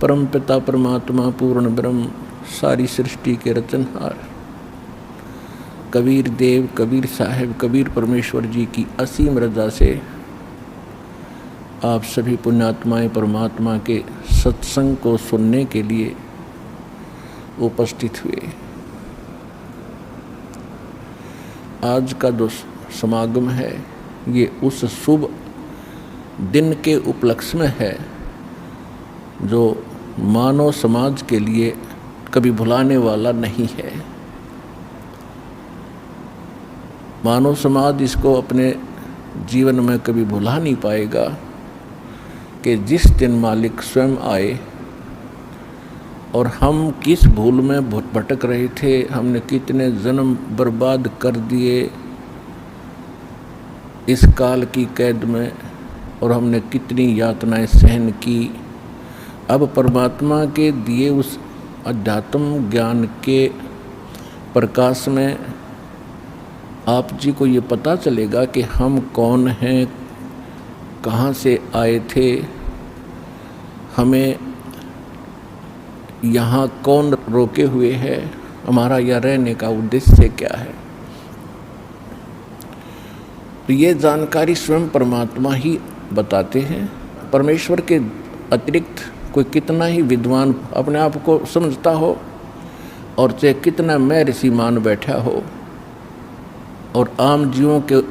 परम पिता परमात्मा पूर्ण ब्रह्म सारी सृष्टि के रचनहार कबीर देव, कबीर साहिब, कबीर परमेश्वर जी की असीम रजा से आप सभी पुण्यात्माएं परमात्मा के सत्संग को सुनने के लिए उपस्थित हुए। आज का जो समागम है ये उस शुभ दिन के उपलक्ष्य में है जो मानव समाज के लिए कभी भुलाने वाला नहीं है। मानव समाज इसको अपने जीवन में कभी भुला नहीं पाएगा कि जिस दिन मालिक स्वयं आए और हम किस भूल में भटक रहे थे, हमने कितने जन्म बर्बाद कर दिए इस काल की कैद में और हमने कितनी यातनाएं सहन की। अब परमात्मा के दिए उस अध्यात्म ज्ञान के प्रकाश में आप जी को ये पता चलेगा कि हम कौन हैं, कहाँ से आए थे, हमें यहाँ कौन रोके हुए है, हमारा यह रहने का उद्देश्य क्या है। तो ये जानकारी स्वयं परमात्मा ही बताते हैं। परमेश्वर के अतिरिक्त कोई कितना ही विद्वान अपने आप को समझता हो और चाहे कितना मैं ऋषि मान बैठा हो और आम जीवों के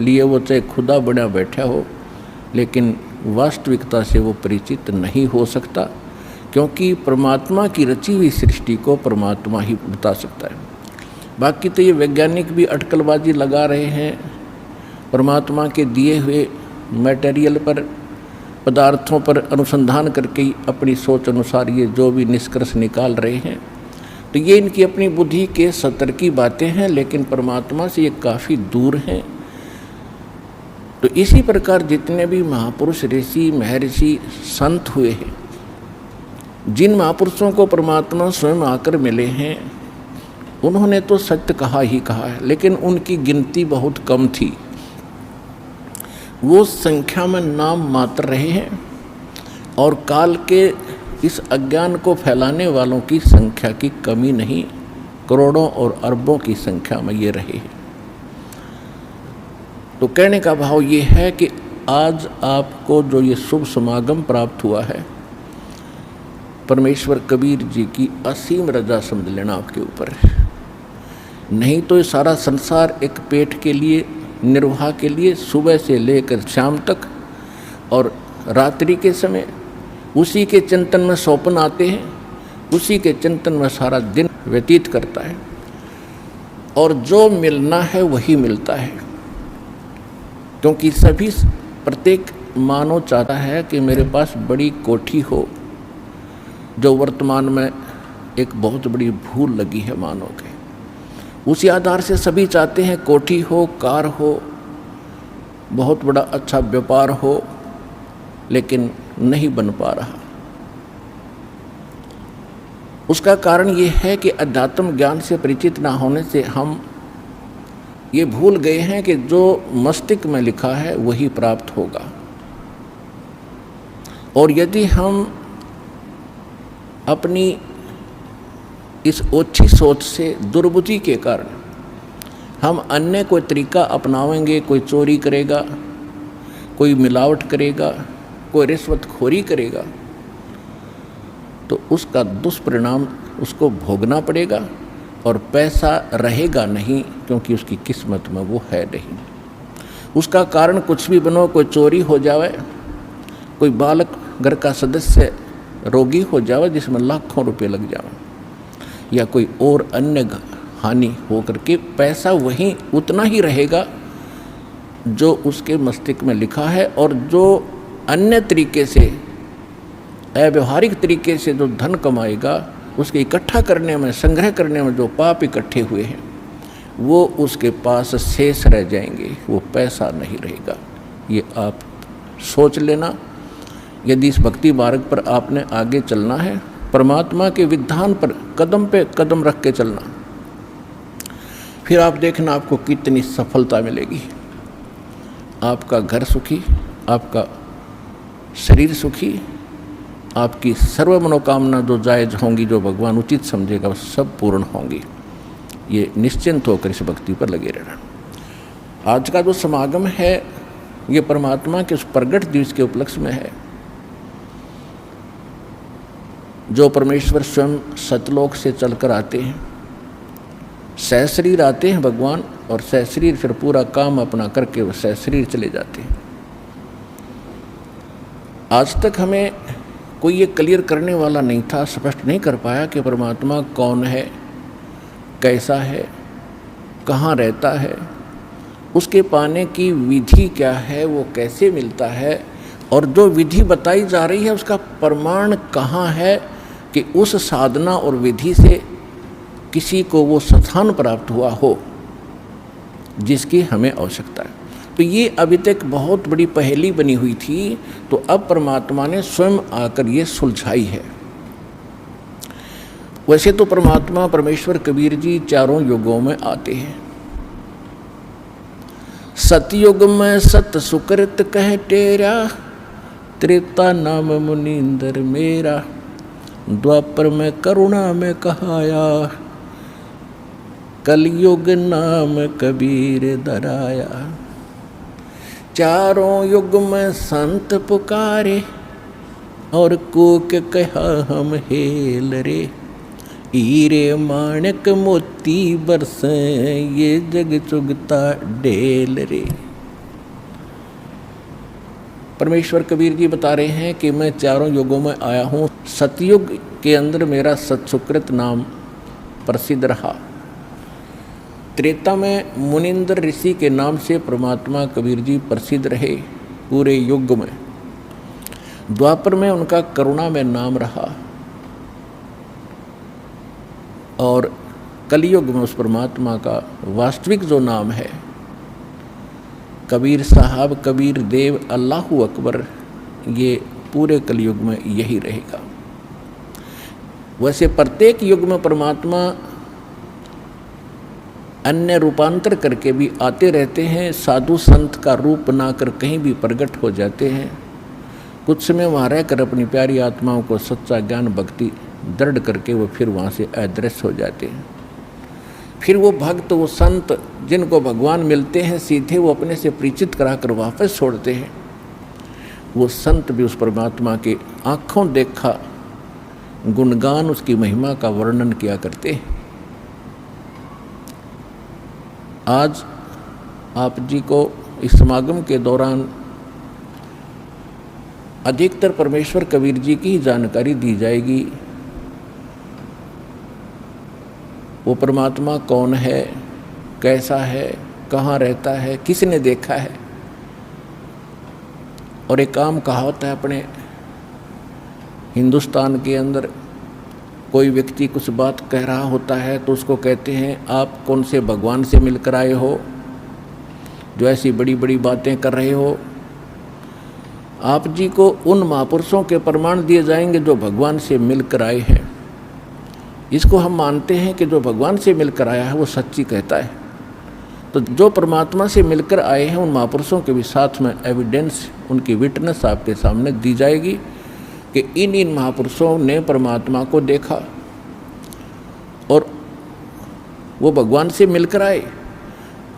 लिए वो चाहे खुदा बना बैठा हो, लेकिन वास्तविकता से वो परिचित नहीं हो सकता, क्योंकि परमात्मा की रची हुई सृष्टि को परमात्मा ही बता सकता है। बाकी तो ये वैज्ञानिक भी अटकलबाजी लगा रहे हैं, परमात्मा के दिए हुए मटेरियल पर, पदार्थों पर अनुसंधान करके ही अपनी सोच अनुसार ये जो भी निष्कर्ष निकाल रहे हैं। तो ये इनकी अपनी बुद्धि के स्तर की बातें हैं, लेकिन परमात्मा से ये काफ़ी दूर हैं। तो इसी प्रकार जितने भी महापुरुष, ऋषि, महर्षि, संत हुए हैं, जिन महापुरुषों को परमात्मा स्वयं आकर मिले हैं, उन्होंने तो सत्य कहा ही कहा है, लेकिन उनकी गिनती बहुत कम थी। वो संख्या में नाम मात्र रहे हैं और काल के इस अज्ञान को फैलाने वालों की संख्या की कमी नहीं, करोड़ों और अरबों की संख्या में ये रहे हैं। तो कहने का भाव ये है कि आज आपको जो ये शुभ समागम प्राप्त हुआ है, परमेश्वर कबीर जी की असीम रजा समझ लेना आपके ऊपर। नहीं तो ये सारा संसार एक पेट के लिए, निर्वाह के लिए सुबह से लेकर शाम तक और रात्रि के समय उसी के चिंतन में सौपन आते हैं, उसी के चिंतन में सारा दिन व्यतीत करता है और जो मिलना है वही मिलता है। क्योंकि सभी, प्रत्येक मानव चाहता है कि मेरे पास बड़ी कोठी हो, जो वर्तमान में एक बहुत बड़ी भूल लगी है मानव के। उसी आधार से सभी चाहते हैं कोठी हो, कार हो, बहुत बड़ा अच्छा व्यापार हो, लेकिन नहीं बन पा रहा। उसका कारण ये है कि अध्यात्म ज्ञान से परिचित ना होने से हम ये भूल गए हैं कि जो मस्तिष्क में लिखा है वही प्राप्त होगा। और यदि हम अपनी इस ओछी सोच से, दुर्बुद्धि के कारण हम अन्य कोई तरीका अपनाएंगे, कोई चोरी करेगा, कोई मिलावट करेगा, कोई रिश्वतखोरी करेगा, तो उसका दुष्परिणाम उसको भोगना पड़ेगा और पैसा रहेगा नहीं, क्योंकि उसकी किस्मत में वो है नहीं। उसका कारण कुछ भी बनो, कोई चोरी हो जावे, कोई बालक घर का सदस्य रोगी हो जावे जिसमें लाखों रुपए लग जावे, या कोई और अन्य हानि हो करके पैसा वहीं उतना ही रहेगा जो उसके मस्तिष्क में लिखा है। और जो अन्य तरीके से, अव्यवहारिक तरीके से जो धन कमाएगा, उसके इकट्ठा करने में, संग्रह करने में जो पाप इकट्ठे हुए हैं, वो उसके पास शेष रह जाएंगे, वो पैसा नहीं रहेगा। ये आप सोच लेना। यदि इस भक्ति मार्ग पर आपने आगे चलना है, परमात्मा के विधान पर कदम पे कदम रख के चलना, फिर आप देखना आपको कितनी सफलता मिलेगी। आपका घर सुखी, आपका शरीर सुखी, आपकी सर्व मनोकामना जो जायज़ होंगी, जो भगवान उचित समझेगा, वो सब पूर्ण होंगी। ये निश्चिंत होकर इस भक्ति पर लगे रहना। आज का जो समागम है ये परमात्मा के उस प्रगट दिवस के उपलक्ष्य में है, जो परमेश्वर स्वयं सतलोक से चलकर आते हैं, सहशरीर आते हैं भगवान, और सहशरीर फिर पूरा काम अपना करके वो सहशरीर चले जाते हैं। आज तक हमें कोई ये क्लियर करने वाला नहीं था, स्पष्ट नहीं कर पाया कि परमात्मा कौन है, कैसा है, कहाँ रहता है, उसके पाने की विधि क्या है, वो कैसे मिलता है, और जो विधि बताई जा रही है उसका प्रमाण कहाँ है कि उस साधना और विधि से किसी को वो स्थान प्राप्त हुआ हो जिसकी हमें आवश्यकता है। तो ये अभी तक बहुत बड़ी पहेली बनी हुई थी, तो अब परमात्मा ने स्वयं आकर ये सुलझाई है। वैसे तो परमात्मा परमेश्वर कबीर जी चारों युगों में आते हैं। सतयुग में सत सुकृत कह टेरा, त्रेता नाम मुनींदर मेरा, द्वापर में करुणा में कहाया, कलयुग नाम कबीर दराया। चारों युग में संत पुकारे, और कूक कहा हम हेल रे, हीरे माणक मोती बरसे, ये जग चुगता ढेल रे। परमेश्वर कबीर जी बता रहे हैं कि मैं चारों युगों में आया हूँ। सतयुग के अंदर मेरा सत्सुकृत नाम प्रसिद्ध रहा। त्रेता में मुनिंद्र ऋषि के नाम से परमात्मा कबीर जी प्रसिद्ध रहे पूरे युग में। द्वापर में उनका करुणा में नाम रहा, और कलयुग में उस परमात्मा का वास्तविक जो नाम है कबीर साहब, कबीर देव, अल्लाहु अकबर, ये पूरे कलयुग में यही रहेगा। वैसे प्रत्येक युग में परमात्मा अन्य रूपांतर करके भी आते रहते हैं, साधु संत का रूप बनाकर कहीं भी प्रकट हो जाते हैं। कुछ समय वहाँ रहकर अपनी प्यारी आत्माओं को सच्चा ज्ञान भक्ति दृढ़ करके वो फिर वहाँ से अदृश्य हो जाते हैं। फिर वो भक्त, वो संत जिनको भगवान मिलते हैं सीधे वो अपने से परिचित कराकर वापस छोड़ते हैं। वो संत भी उस परमात्मा के आँखों देखा गुणगान, उसकी महिमा का वर्णन किया करते हैं। आज आप जी को इस समागम के दौरान अधिकतर परमेश्वर कबीर जी की जानकारी दी जाएगी। वो परमात्मा कौन है, कैसा है, कहाँ रहता है, किसने देखा है। और एक आम कहावत है अपने हिंदुस्तान के अंदर, कोई व्यक्ति कुछ बात कह रहा होता है तो उसको कहते हैं आप कौन से भगवान से मिलकर आए हो जो ऐसी बड़ी बड़ी बातें कर रहे हो। आप जी को उन महापुरुषों के प्रमाण दिए जाएंगे जो भगवान से मिलकर आए हैं। इसको हम मानते हैं कि जो भगवान से मिलकर आया है वो सच्ची कहता है। तो जो परमात्मा से मिलकर आए हैं उन महापुरुषों के भी साथ में एविडेंस, उनकी विटनेस आपके सामने दी जाएगी कि इन महापुरुषों ने परमात्मा को देखा और वो भगवान से मिलकर आए,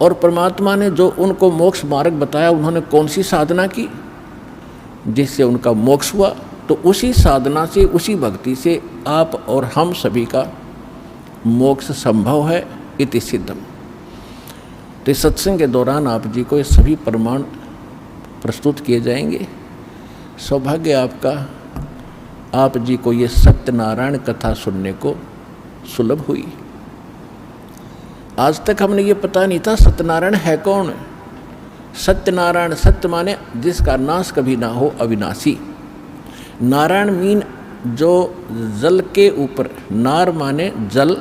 और परमात्मा ने जो उनको मोक्ष मार्ग बताया उन्होंने कौन सी साधना की जिससे उनका मोक्ष हुआ। तो उसी साधना से, उसी भक्ति से आप और हम सभी का मोक्ष संभव है, इति सिद्धम। तो इस सत्संग के दौरान आप जी को ये सभी प्रमाण प्रस्तुत किए जाएंगे। सौभाग्य आपका, आप जी को ये सत्यनारायण कथा सुनने को सुलभ हुई। आज तक हमने ये पता नहीं था सत्यनारायण है कौन। सत्यनारायण, सत्य माने जिसका नाश कभी ना हो, अविनाशी। नारायण मीन जो जल के ऊपर, नार माने जल,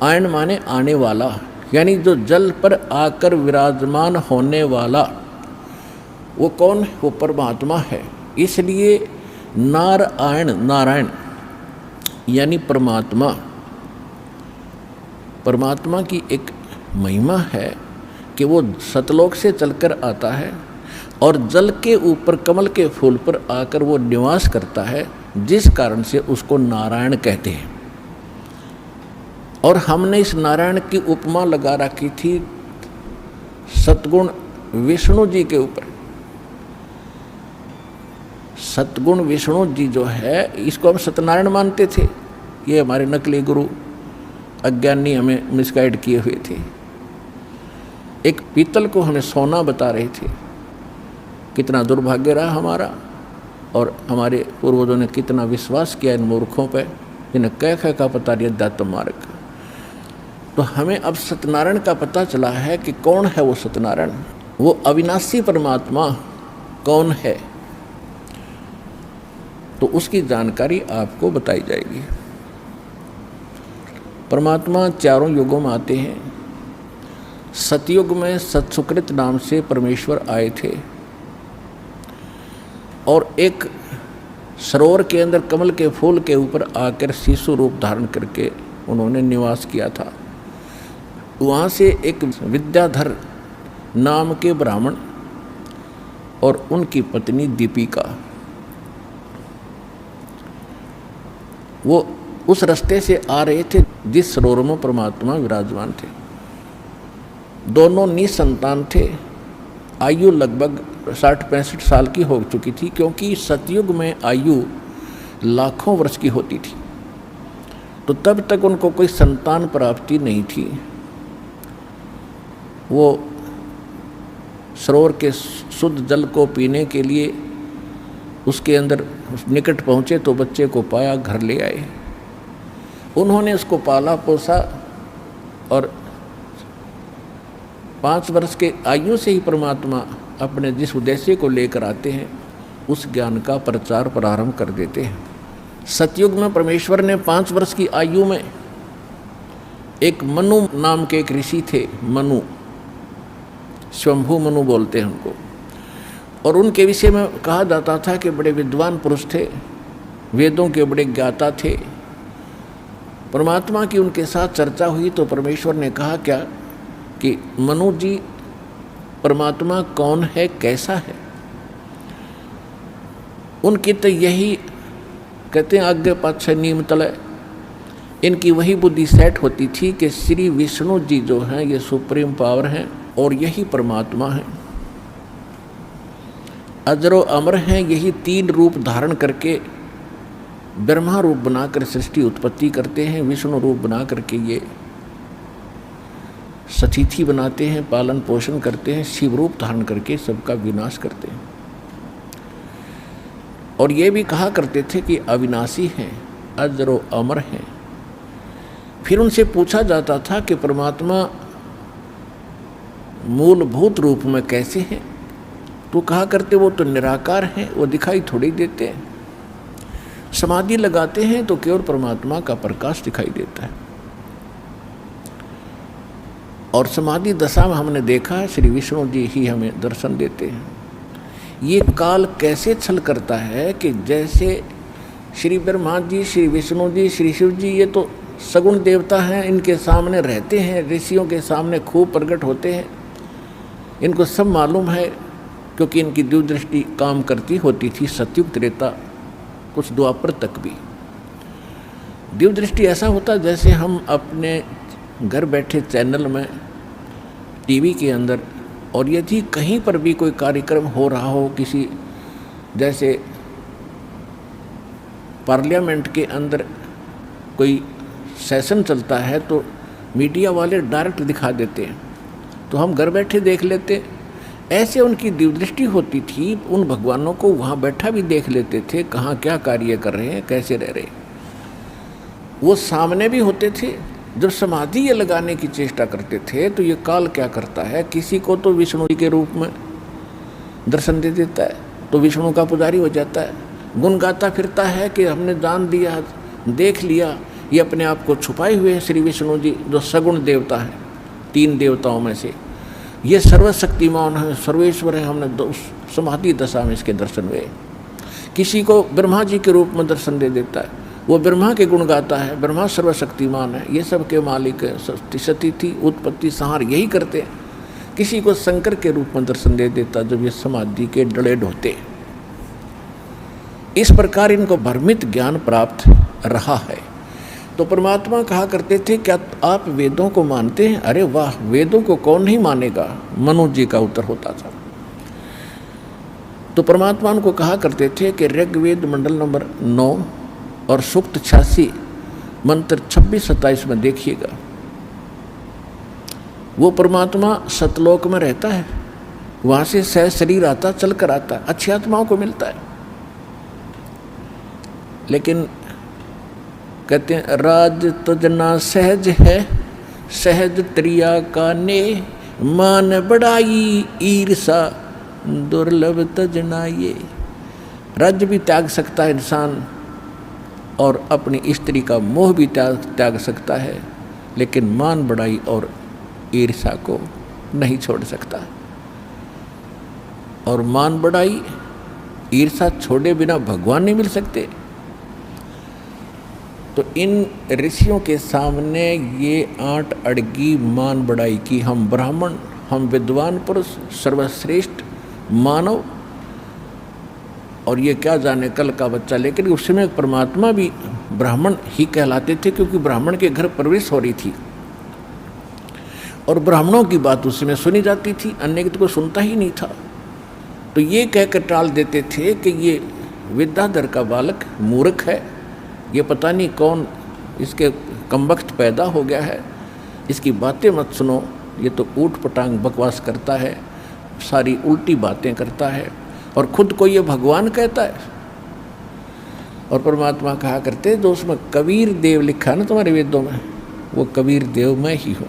आयन माने आने वाला, यानी जो जल पर आकर विराजमान होने वाला। वो कौन? वो परमात्मा है। इसलिए नारायण, नारायण यानी परमात्मा। परमात्मा की एक महिमा है कि वो सतलोक से चलकर आता है और जल के ऊपर कमल के फूल पर आकर वो निवास करता है, जिस कारण से उसको नारायण कहते हैं। और हमने इस नारायण की उपमा लगा रखी थी सतगुण विष्णु जी के ऊपर। सतगुण विष्णु जी जो है, इसको हम सत्यनारायण मानते थे। ये हमारे नकली गुरु अज्ञानी हमें मिसगाइड किए हुए थे। एक पीतल को हमें सोना बता रहे थे। कितना दुर्भाग्य रहा हमारा, और हमारे पूर्वजों ने कितना विश्वास किया इन मूर्खों पे, जिन्हें कह का पता नहीं अध्यात्म मार्ग। तो हमें अब सत्यनारायण का पता चला है कि कौन है वो सत्यनारायण। वो अविनाशी परमात्मा कौन है, तो उसकी जानकारी आपको बताई जाएगी। परमात्मा चारों युगों में आते हैं। सतयुग में सत्सुकृत नाम से परमेश्वर आए थे और एक सरोवर के अंदर कमल के फूल के ऊपर आकर शिशु रूप धारण करके उन्होंने निवास किया था। वहाँ से एक विद्याधर नाम के ब्राह्मण और उनकी पत्नी दीपिका, वो उस रास्ते से आ रहे थे जिस सरोवर में परमात्मा विराजमान थे। दोनों निसंतान थे। आयु लगभग 60-65 साल की हो चुकी थी, क्योंकि सतयुग में आयु लाखों वर्ष की होती थी। तो तब तक उनको कोई संतान प्राप्ति नहीं थी। वो सरोवर के शुद्ध जल को पीने के लिए उसके अंदर निकट पहुँचे तो बच्चे को पाया, घर ले आए। उन्होंने उसको पाला पोसा और 5 वर्ष के आयु से ही परमात्मा अपने जिस उद्देश्य को लेकर आते हैं उस ज्ञान का प्रचार प्रारंभ कर देते हैं। सतयुग में परमेश्वर ने 5 वर्ष की आयु में एक मनु नाम के एक ऋषि थे, मनु, स्वयंभू मनु बोलते हैं उनको, और उनके विषय में कहा जाता था कि बड़े विद्वान पुरुष थे, वेदों के बड़े ज्ञाता थे। परमात्मा की उनके साथ चर्चा हुई तो परमेश्वर ने कहा क्या कि मनु जी, परमात्मा कौन है, कैसा है। उनकी तो यही कहते हैं आगे पाछे नीम तले, इनकी वही बुद्धि सेट होती थी कि श्री विष्णु जी जो हैं ये सुप्रीम पावर हैं और यही परमात्मा है। अजरो अमर हैं, यही 3 रूप धारण करके ब्रह्मा रूप बनाकर सृष्टि उत्पत्ति करते हैं, विष्णु रूप बना करके ये सतिथि बनाते हैं, पालन पोषण करते हैं, शिव रूप धारण करके सबका विनाश करते हैं। और ये भी कहा करते थे कि अविनाशी हैं, अजरो अमर हैं। फिर उनसे पूछा जाता था कि परमात्मा मूलभूत रूप में कैसे हैं, तो कहा करते वो तो निराकार हैं, वो दिखाई थोड़ी देते हैं। समाधि लगाते हैं तो केवल परमात्मा का प्रकाश दिखाई देता है। और समाधि दशा में हमने देखा है श्री विष्णु जी ही हमें दर्शन देते हैं। ये काल कैसे छल करता है कि जैसे श्री ब्रह्मा जी, श्री विष्णु जी, श्री शिव जी, ये तो सगुण देवता हैं, इनके सामने रहते हैं, ऋषियों के सामने खूब प्रकट होते हैं, इनको सब मालूम है, क्योंकि इनकी दिव्य दृष्टि काम करती होती थी सतयुग त्रेता कुछ द्वापर तक भी। दिव्य दृष्टि ऐसा होता जैसे हम अपने घर बैठे चैनल में, टीवी के अंदर, और यदि कहीं पर भी कोई कार्यक्रम हो रहा हो, किसी जैसे पार्लियामेंट के अंदर कोई सेशन चलता है तो मीडिया वाले डायरेक्ट दिखा देते हैं, तो हम घर बैठे देख लेते। ऐसे उनकी दिव्य दृष्टि होती थी, उन भगवानों को वहाँ बैठा भी देख लेते थे, कहाँ क्या कार्य कर रहे हैं, कैसे रह रहे हैं। वो सामने भी होते थे। जब समाधि ये लगाने की चेष्टा करते थे तो ये काल क्या करता है, किसी को तो विष्णु जी के रूप में दर्शन दे देता है, तो विष्णु का पुजारी हो जाता है, गुण गाता फिरता है कि हमने जान दिया, देख लिया, ये अपने आप को छुपाए हुए हैं श्री विष्णु जी, जो सगुण देवता है 3 देवताओं में से। ये सर्वशक्तिमान है, सर्वेश्वर है। हमने समाधि दशा में इसके दर्शन हुए। किसी को ब्रह्मा जी के रूप में दर्शन दे देता है, वो ब्रह्मा के गुण गाता है, ब्रह्मा सर्वशक्तिमान है, ये सब के मालिक है, सतिथि उत्पत्ति संहार यही करते हैं। किसी को शंकर के रूप में दर्शन दे देता जब ये समाधि के डले ढोते। इस प्रकार इनको भ्रमित ज्ञान प्राप्त रहा है। तो परमात्मा कहा करते थे, क्या आप वेदों को मानते हैं? अरे वाह, वेदों को कौन नहीं मानेगा, मनु जी का उत्तर होता था। तो परमात्मा उनको कहा करते थे कि ऋग्वेद मंडल नंबर 9 और सूक्त 86 मंत्र 26-27 में देखिएगा, वो परमात्मा सतलोक में रहता है, वहाँ से सह शरीर आता, चल कर आता, अच्छी आत्माओं को मिलता है। लेकिन कहते हैं राज तुजना सहज है, सहज त्रिया का ने, मान बढ़ाई ईर्षा दुर्लभ तजना ये। राज्य भी त्याग सकता है इंसान और अपनी स्त्री का मोह भी त्याग सकता है, लेकिन मान बढ़ाई और ईर्षा को नहीं छोड़ सकता। और मान बढ़ाई ईर्षा छोड़े बिना भगवान नहीं मिल सकते। तो इन ऋषियों के सामने ये 8 अड़गी मान बढ़ाई की हम ब्राह्मण, हम विद्वान पुरुष, सर्वश्रेष्ठ मानव, और ये क्या जाने कल का बच्चा। लेकिन उस समय परमात्मा भी ब्राह्मण ही कहलाते थे, क्योंकि ब्राह्मण के घर प्रवेश हो रही थी और ब्राह्मणों की बात उस समय सुनी जाती थी, अन्य की तो कोई सुनता ही नहीं था। तो ये कहकर टाल देते थे कि ये विद्याधर का बालक मूर्ख है, ये पता नहीं कौन इसके कमबख्त पैदा हो गया है, इसकी बातें मत सुनो, ये तो ऊट पटांग बकवास करता है, सारी उल्टी बातें करता है और खुद को ये भगवान कहता है। और परमात्मा कहा करते, जो उसमें कबीर देव लिखा है ना तुम्हारे वेदों में, वो कबीर देव मैं ही हूँ।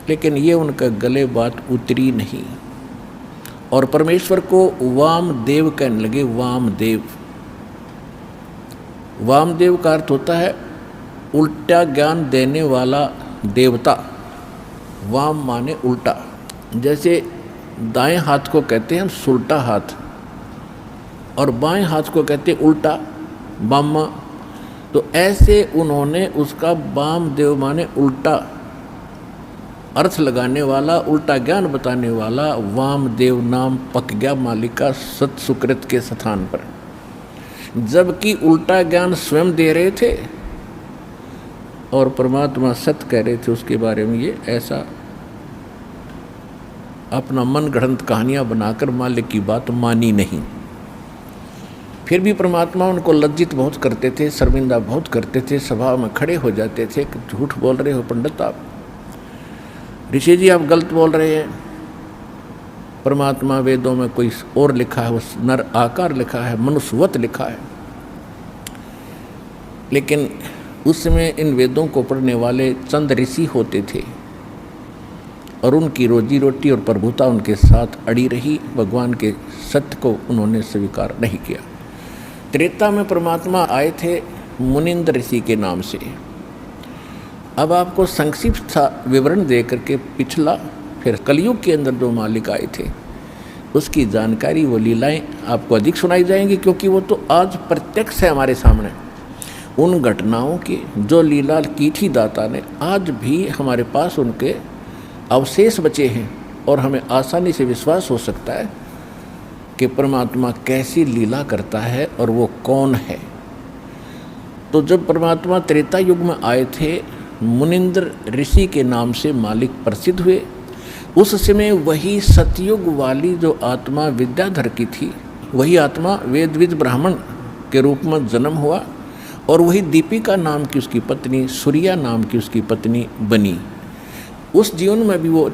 लेकिन ये उनका गले बात उतरी नहीं और परमेश्वर को वामदेव कहने लगे। वामदेव, वामदेव का अर्थ होता है उल्टा ज्ञान देने वाला देवता। वाम माने उल्टा, जैसे दाएं हाथ को कहते हैं हम सुल्टा हाथ और बाएं हाथ को कहते हैं उल्टा, बामा। तो ऐसे उन्होंने उसका वामदेव माने उल्टा अर्थ लगाने वाला, उल्टा ज्ञान बताने वाला वामदेव नाम पक गया मालिक का सत सुकृत के स्थान पर, जबकि उल्टा ज्ञान स्वयं दे रहे थे और परमात्मा सत्य कह रहे थे उसके बारे में। ये ऐसा अपना मन गढ़ंत कहानियाँ बनाकर मालिक की बात मानी नहीं। फिर भी परमात्मा उनको लज्जित बहुत करते थे, शर्मिंदा बहुत करते थे, सभा में खड़े हो जाते थे कि झूठ बोल रहे हो पंडित आप, ऋषि जी आप गलत बोल रहे हैं। परमात्मा वेदों में कोई और लिखा है, उस नर आकार लिखा है, मनुष्यवत लिखा है। लेकिन उस समय इन वेदों को पढ़ने वाले चंद ऋषि होते थे और उनकी रोजी रोटी और प्रभुता उनके साथ अड़ी रही। भगवान के सत्य को उन्होंने स्वीकार नहीं किया। त्रेता में परमात्मा आए थे मुनिंद्र ऋषि के नाम से। अब आपको संक्षिप्त सा विवरण दे करके पिछला फिर कलयुग के अंदर जो मालिक आए थे उसकी जानकारी, वो लीलाएं आपको अधिक सुनाई जाएंगी, क्योंकि वो तो आज प्रत्यक्ष है हमारे सामने। उन घटनाओं की जो लीला की थी दाता ने, आज भी हमारे पास उनके अवशेष बचे हैं और हमें आसानी से विश्वास हो सकता है कि परमात्मा कैसी लीला करता है और वो कौन है। तो जब परमात्मा त्रेता युग में आए थे, मुनिंद्र ऋषि के नाम से मालिक प्रसिद्ध हुए। उस समय वही सतयुग वाली जो आत्मा विद्याधर की थी, वही आत्मा वेदविद ब्राह्मण के रूप में जन्म हुआ और वही दीपिका नाम की उसकी पत्नी, सूर्या नाम की उसकी पत्नी बनी। उस जीवन में भी वो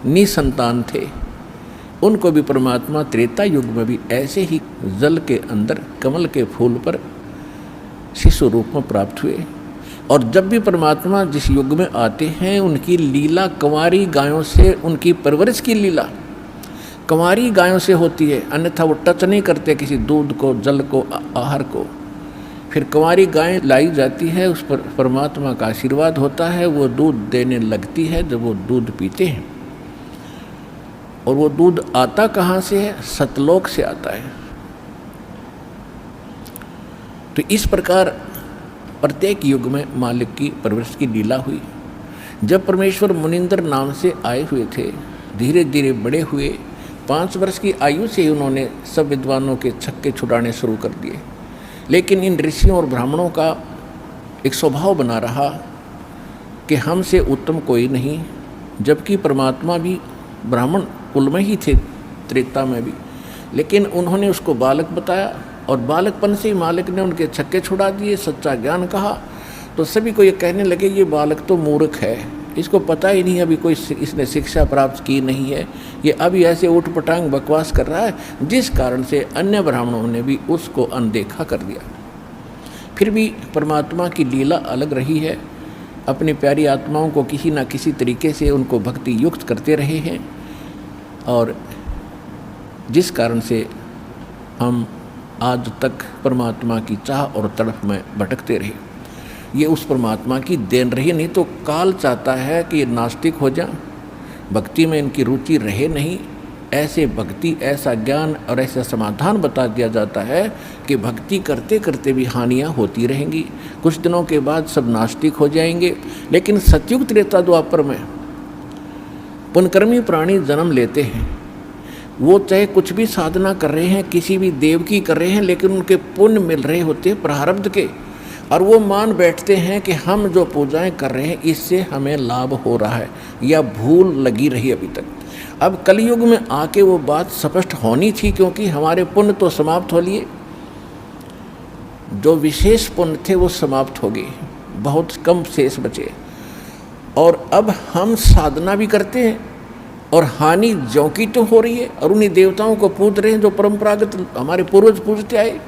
निसंतान थे। उनको भी परमात्मा त्रेता युग में भी ऐसे ही जल के अंदर कमल के फूल पर शिशु रूप में प्राप्त हुए। और जब भी परमात्मा जिस युग में आते हैं, उनकी लीला कंवारी गायों से, उनकी परवरिश की लीला कंवारी गायों से होती है, अन्यथा वो टच नहीं करते किसी दूध को, जल को, आहार को। फिर कंवारी गाय लाई जाती है, उस पर परमात्मा का आशीर्वाद होता है, वो दूध देने लगती है जब वो दूध पीते हैं। और वो दूध आता कहाँ से है? सतलोक से आता है। तो इस प्रकार प्रत्येक युग में मालिक की परवरिश की लीला हुई। जब परमेश्वर मुनिंदर नाम से आए हुए थे, धीरे धीरे बड़े हुए, 5 वर्ष की आयु से ही उन्होंने सब विद्वानों के छक्के छुड़ाने शुरू कर दिए। लेकिन इन ऋषियों और ब्राह्मणों का एक स्वभाव बना रहा कि हमसे उत्तम कोई नहीं, जबकि परमात्मा भी ब्राह्मण कुल में ही थे, त्रेता में भी। लेकिन उन्होंने उसको बालक बताया और बालकपन से ही मालिक ने उनके छक्के छुड़ा दिए, सच्चा ज्ञान कहा। तो सभी को ये कहने लगे ये बालक तो मूर्ख है, इसको पता ही नहीं, अभी कोई इसने शिक्षा प्राप्त की नहीं है, ये अभी ऐसे उठपटांग बकवास कर रहा है। जिस कारण से अन्य ब्राह्मणों ने भी उसको अनदेखा कर दिया। फिर भी परमात्मा की लीला अलग रही है, अपनी प्यारी आत्माओं को किसी न किसी तरीके से उनको भक्ति युक्त करते रहे हैं, और जिस कारण से हम आज तक परमात्मा की चाह और तड़प में भटकते रहे। ये उस परमात्मा की देन रही, नहीं तो काल चाहता है कि ये नास्तिक हो जाए, भक्ति में इनकी रुचि रहे नहीं। ऐसे भक्ति, ऐसा ज्ञान और ऐसा समाधान बता दिया जाता है कि भक्ति करते करते भी हानियाँ होती रहेंगी, कुछ दिनों के बाद सब नास्तिक हो जाएंगे। लेकिन सतयुग त्रेता द्वापर में पुण्यकर्मी प्राणी जन्म लेते हैं, वो चाहे कुछ भी साधना कर रहे हैं, किसी भी देव की कर रहे हैं, लेकिन उनके पुण्य मिल रहे होते हैं प्रारब्ध के, और वो मान बैठते हैं कि हम जो पूजाएं कर रहे हैं इससे हमें लाभ हो रहा है, या भूल लगी रही अभी तक। अब कलयुग में आके वो बात स्पष्ट होनी थी, क्योंकि हमारे पुण्य तो समाप्त हो लिए, जो विशेष पुण्य थे वो समाप्त हो गए, बहुत कम शेष बचे। और अब हम साधना भी करते हैं और हानि ज्यों की तो हो रही है, और उन्हीं देवताओं को पूज रहे हैं जो परंपरागत हमारे पूर्वज पूजते आए।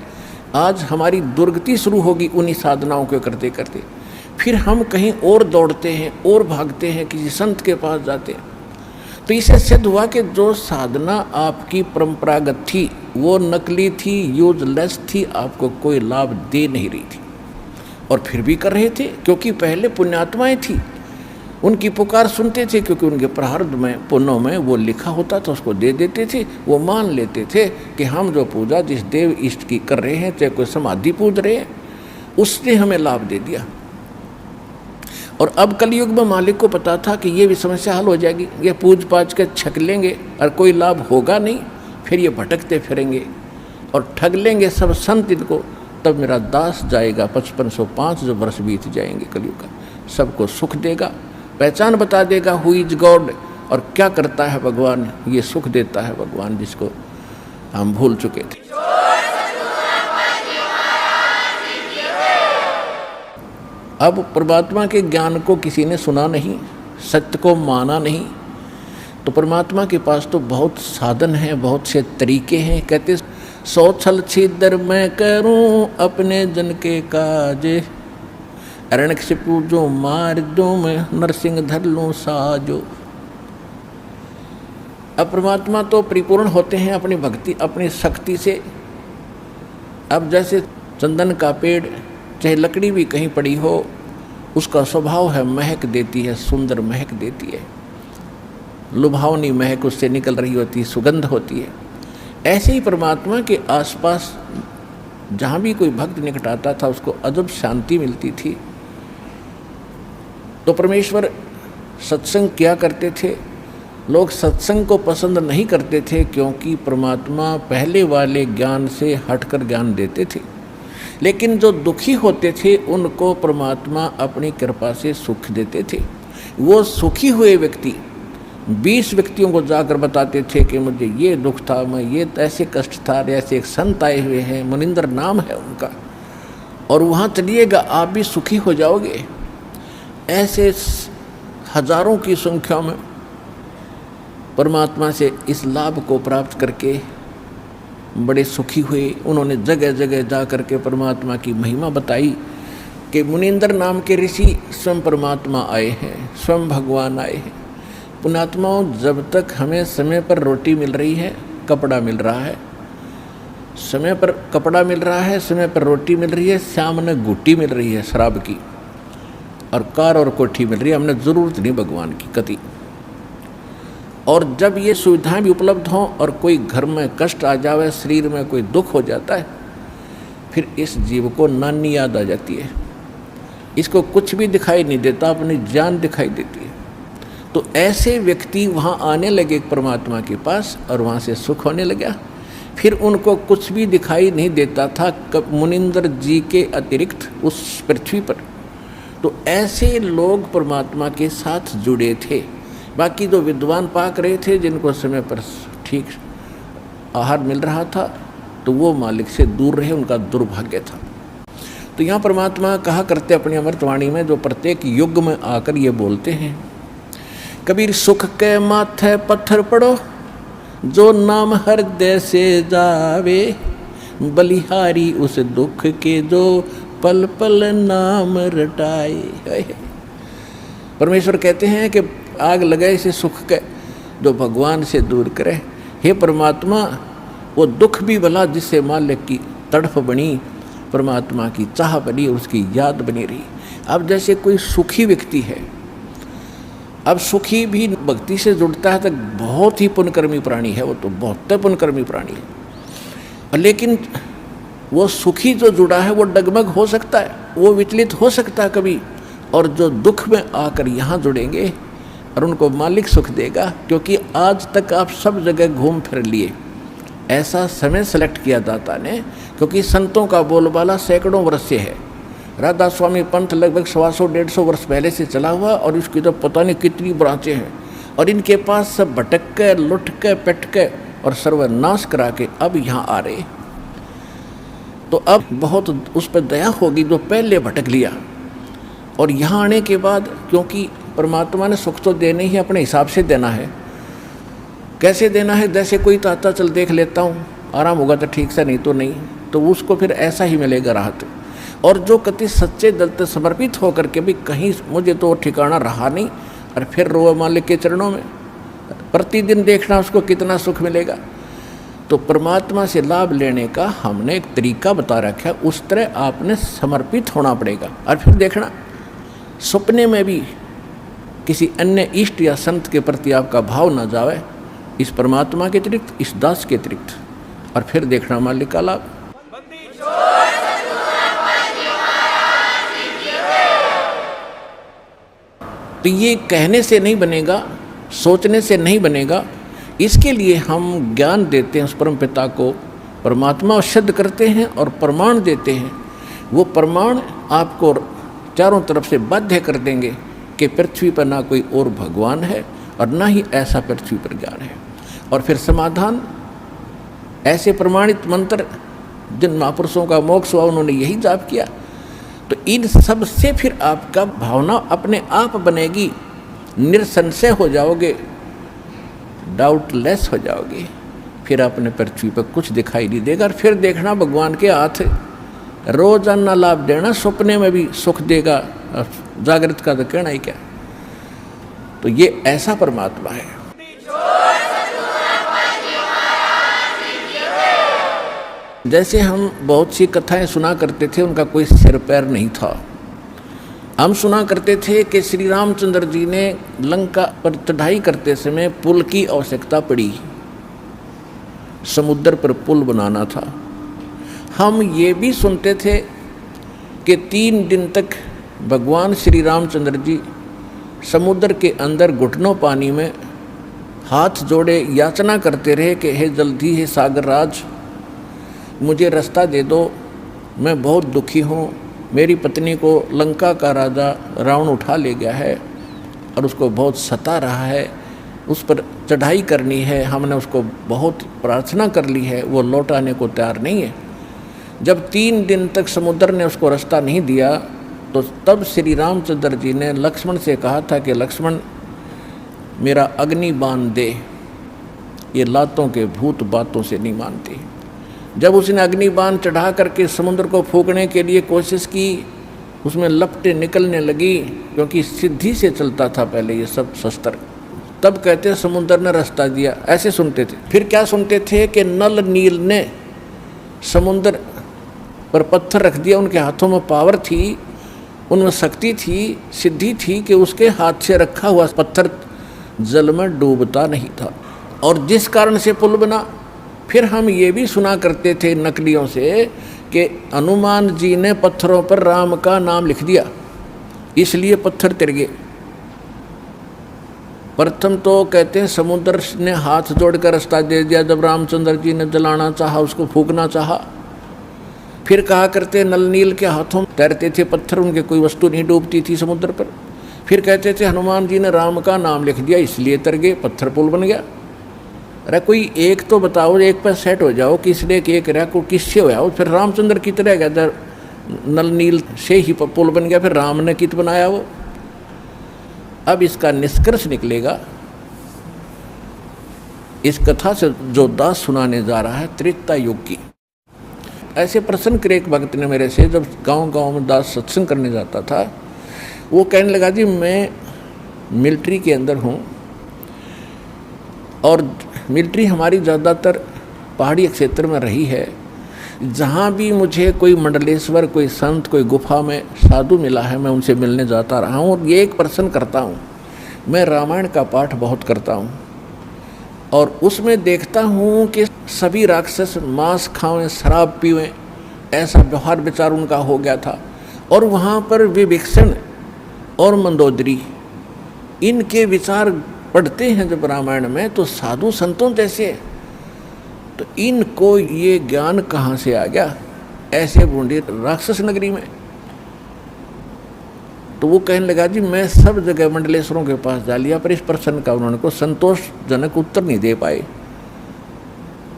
आज हमारी दुर्गति शुरू होगी उन्हीं साधनाओं को करते करते। फिर हम कहीं और दौड़ते हैं और भागते हैं, किसी संत के पास जाते हैं। तो इससे सिद्ध हुआ कि जो साधना आपकी परंपरागत थी वो नकली थी, यूजलेस थी, आपको कोई लाभ दे नहीं रही थी, और फिर भी कर रहे थे, क्योंकि पहले पुण्यात्माएं थी, उनकी पुकार सुनते थे, क्योंकि उनके प्रारब्ध में, पुण्यों में वो लिखा होता था, उसको दे देते थे। वो मान लेते थे कि हम जो पूजा जिस देव इष्ट की कर रहे हैं, चाहे कोई समाधि पूज रहे हैं, उसने हमें लाभ दे दिया। और अब कलयुग में मालिक को पता था कि ये भी समस्या हल हो जाएगी, ये पूज पाज के छक लेंगे और कोई लाभ होगा नहीं, फिर ये भटकते फिरेंगे और ठग लेंगे सब संत इनको। तब मेरा दास जाएगा, 5505 जो वर्ष बीत जाएंगे कलयुग का, सबको सुख देगा, पहचान बता देगा हु इज गॉड, और क्या करता है भगवान, ये सुख देता है भगवान जिसको हम भूल चुके थे। अब परमात्मा के ज्ञान को किसी ने सुना नहीं, सत्य को माना नहीं, तो परमात्मा के पास तो बहुत साधन हैं, बहुत से तरीके हैं। कहते 100 छल छिद्र मैं करूं अपने जन के काजे, हिरण्यकशिपु जो मार दूं मैं नरसिंह धर लूं साजो। अब परमात्मा तो परिपूर्ण होते हैं अपनी भक्ति, अपनी शक्ति से। अब जैसे चंदन का पेड़, चाहे लकड़ी भी कहीं पड़ी हो, उसका स्वभाव है महक देती है, सुंदर महक देती है, लुभावनी महक उससे निकल रही होती है, सुगंध होती है। ऐसे ही परमात्मा के आसपास जहाँ भी कोई भक्त निकट आता था उसको अजब शांति मिलती थी। तो परमेश्वर सत्संग क्या करते थे, लोग सत्संग को पसंद नहीं करते थे, क्योंकि परमात्मा पहले वाले ज्ञान से हटकर ज्ञान देते थे। लेकिन जो दुखी होते थे उनको परमात्मा अपनी कृपा से सुख देते थे। वो सुखी हुए व्यक्ति 20 व्यक्तियों को जाकर बताते थे कि मुझे ये दुख था, मैं ये ऐसे कष्ट था, ऐसे एक संत आए हुए हैं, मुनिंदर नाम है उनका, और वहाँ चलिएगा आप भी सुखी हो जाओगे। ऐसे हजारों की संख्या में परमात्मा से इस लाभ को प्राप्त करके बड़े सुखी हुए। उन्होंने जगह जगह जा कर के परमात्मा की महिमा बताई कि मुनिंदर नाम के ऋषि स्वयं परमात्मा आए हैं, स्वयं भगवान आए हैं। पुण्यात्माओं, जब तक हमें समय पर रोटी मिल रही है, कपड़ा मिल रहा है, समय पर कपड़ा मिल रहा है, समय पर रोटी मिल रही है, सामने गुट्टी मिल रही है शराब की, और कार और कोठी मिल रही है, हमने ज़रूरत नहीं भगवान की कति। और जब ये सुविधाएं भी उपलब्ध हों और कोई घर में कष्ट आ जावे, शरीर में कोई दुख हो जाता है, फिर इस जीव को नानी याद आ जाती है। इसको कुछ भी दिखाई नहीं देता, अपनी जान दिखाई देती है। तो ऐसे व्यक्ति वहाँ आने लगे परमात्मा के पास और वहाँ से सुख होने लगा। फिर उनको कुछ भी दिखाई नहीं देता था मुनिंद्र जी के अतिरिक्त उस पृथ्वी पर। तो ऐसे लोग परमात्मा के साथ जुड़े थे। बाकी जो विद्वान पाक रहे थे, जिनको समय पर ठीक आहार मिल रहा था, तो वो मालिक से दूर रहे, उनका दुर्भाग्य था। तो यहाँ परमात्मा कहा करते अपनी अमृतवाणी में, जो प्रत्येक युग में आकर ये बोलते हैं, कबीर सुख के माथे पत्थर पड़ो, जो नाम हृदय से जावे, बलिहारी उस दुख के जो पल पल नाम रटाए। परमेश्वर कहते हैं कि आग लगाए से सुख के जो भगवान से दूर करे। हे परमात्मा, वो दुख भी भला जिससे मालिक की तड़फ बनी, परमात्मा की चाह बनी, उसकी याद बनी रही। अब जैसे कोई सुखी व्यक्ति है, अब सुखी भी भक्ति से जुड़ता है तो बहुत ही पुण्यकर्मी प्राणी है, वो तो बहुत पुण्यकर्मी प्राणी है। लेकिन वो सुखी जो जुड़ा है वो डगमग हो सकता है, वो विचलित हो सकता है कभी। और जो दुख में आकर यहाँ जुड़ेंगे और उनको मालिक सुख देगा, क्योंकि आज तक आप सब जगह घूम फिर लिए, ऐसा समय सेलेक्ट किया दाता ने, क्योंकि संतों का बोलबाला सैकड़ों वर्ष से है। राधा स्वामी पंथ लगभग 100-150 वर्ष पहले से चला हुआ, और इसकी तो पता नहीं कितनी ब्रांचें हैं, और इनके पास सब भटक के, लुट के, पट के और सर्वनाश करा के अब यहाँ आ रहे। तो अब बहुत उस पर दया होगी जो पहले भटक लिया। और यहाँ आने के बाद, क्योंकि परमात्मा ने सुख तो देने ही अपने हिसाब से देना है। कैसे देना है? जैसे कोई ताता चल देख लेता हूँ, आराम होगा तो ठीक से, नहीं तो नहीं, तो उसको फिर ऐसा ही मिलेगा राहत। और जो कति सच्चे दिल से समर्पित होकर के भी कहीं मुझे तो ठिकाना रहा नहीं, और फिर रोए मालिक के चरणों में, प्रतिदिन देखना उसको कितना सुख मिलेगा। तो परमात्मा से लाभ लेने का हमने एक तरीका बता रखा है, उस तरह आपने समर्पित होना पड़ेगा। और फिर देखना सपने में भी किसी अन्य इष्ट या संत के प्रति आपका भाव न जावे, इस परमात्मा के अतिरिक्त, इस दास के अतिरिक्त, और फिर देखना मालिक का लाभ। तो ये कहने से नहीं बनेगा, सोचने से नहीं बनेगा, इसके लिए हम ज्ञान देते हैं उस परम पिता को, परमात्मा सिद्ध करते हैं और प्रमाण देते हैं। वो प्रमाण आपको चारों तरफ से बाध्य कर देंगे कि पृथ्वी पर ना कोई और भगवान है और ना ही ऐसा पृथ्वी पर ज्ञान है। और फिर समाधान, ऐसे प्रमाणित मंत्र जिन महापुरुषों का मोक्ष हुआ उन्होंने यही जाप किया। तो इन सब से फिर आपका भावना अपने आप बनेगी, निसंशय हो जाओगे, डाउटलेस हो जाओगे। फिर अपने पृथ्वी पर कुछ दिखाई नहीं देगा। और फिर देखना भगवान के हाथ रोजाना लाभ देना, सपने में भी सुख देगा, जागृत का तो कहना ही क्या। तो ये ऐसा परमात्मा है। जैसे हम बहुत सी कथाएं सुना करते थे, उनका कोई सिर पैर नहीं था। हम सुना करते थे कि श्री रामचंद्र जी ने लंका पर चढ़ाई करते समय पुल की आवश्यकता पड़ी, समुद्र पर पुल बनाना था। हम ये भी सुनते थे कि 3 दिन तक भगवान श्री रामचंद्र जी समुद्र के अंदर घुटनों पानी में हाथ जोड़े याचना करते रहे कि हे जल्दी हे सागर राज, मुझे रास्ता दे दो, मैं बहुत दुखी हूँ, मेरी पत्नी को लंका का राजा रावण उठा ले गया है और उसको बहुत सता रहा है, उस पर चढ़ाई करनी है, हमने उसको बहुत प्रार्थना कर ली है, वो लौट आने को तैयार नहीं है। जब 3 दिन तक समुद्र ने उसको रास्ता नहीं दिया, तो तब श्री रामचंद्र जी ने लक्ष्मण से कहा था कि लक्ष्मण, मेरा अग्नि बाण दे, ये लातों के भूत बातों से नहीं मानते। जब उसने अग्नि बाण चढ़ा करके समुद्र को फूकने के लिए कोशिश की, उसमें लपटें निकलने लगी, क्योंकि सिद्धि से चलता था पहले ये सब शस्त्र। तब कहते समुद्र ने रास्ता दिया, ऐसे सुनते थे। फिर क्या सुनते थे कि नल नील ने समुद्र पर पत्थर रख दिया, उनके हाथों में पावर थी, उनमें शक्ति थी, सिद्धि थी कि उसके हाथ से रखा हुआ पत्थर जल में डूबता नहीं था, और जिस कारण से पुल बना। फिर हम ये भी सुना करते थे नकलियों से कि हनुमान जी ने पत्थरों पर राम का नाम लिख दिया, इसलिए पत्थर तिर गए। प्रथम तो कहते हैं समुद्र ने हाथ जोड़कर रास्ता दे दिया जब रामचंद्र जी ने जलाना चाहा, उसको फूकना चाहा। फिर कहा करते नल नील के हाथों तैरते थे पत्थर, उनके कोई वस्तु नहीं डूबती थी समुद्र पर। फिर कहते थे हनुमान जी ने राम का नाम लिख दिया इसलिए तर गए, पत्थर पुल बन गया। अरे कोई एक तो बताओ, एक पर सेट हो जाओ, किसने के करा को किससे होया, फिर रामचंद्र की तरह गया, नल नील से ही पुल बन गया, फिर राम ने कित बनाया वो। अब इसका निष्कर्ष निकलेगा, इस कथा से जो दास सुनाने जा रहा है त्रेता युग की। ऐसे प्रश्न करे एक भक्त ने मेरे से, जब गांव-गांव में दास सत्संग करने जाता था, वो कहने लगा जी मैं मिलिट्री के अंदर हूँ और मिलिट्री हमारी ज़्यादातर पहाड़ी क्षेत्र में रही है। जहाँ भी मुझे कोई मंडलेश्वर, कोई संत, कोई गुफा में साधु मिला है, मैं उनसे मिलने जाता रहा हूँ। और ये एक प्रश्न करता हूँ, मैं रामायण का पाठ बहुत करता हूँ और उसमें देखता हूँ कि सभी राक्षस मांस खावें, शराब पीवें, ऐसा व्यवहार विचार उनका हो गया था। और वहाँ पर विभीषण और मंदोदरी, इनके विचार पढ़ते हैं जब रामायण में, तो साधु संतों जैसे, तो इनको ये ज्ञान कहाँ से आ गया ऐसे बूंदी राक्षस नगरी में। तो वो कहने लगा जी मैं सब जगह मंडलेश्वरों के पास जा लिया, पर इस प्रश्न का उन्होंने को संतोषजनक उत्तर नहीं दे पाए,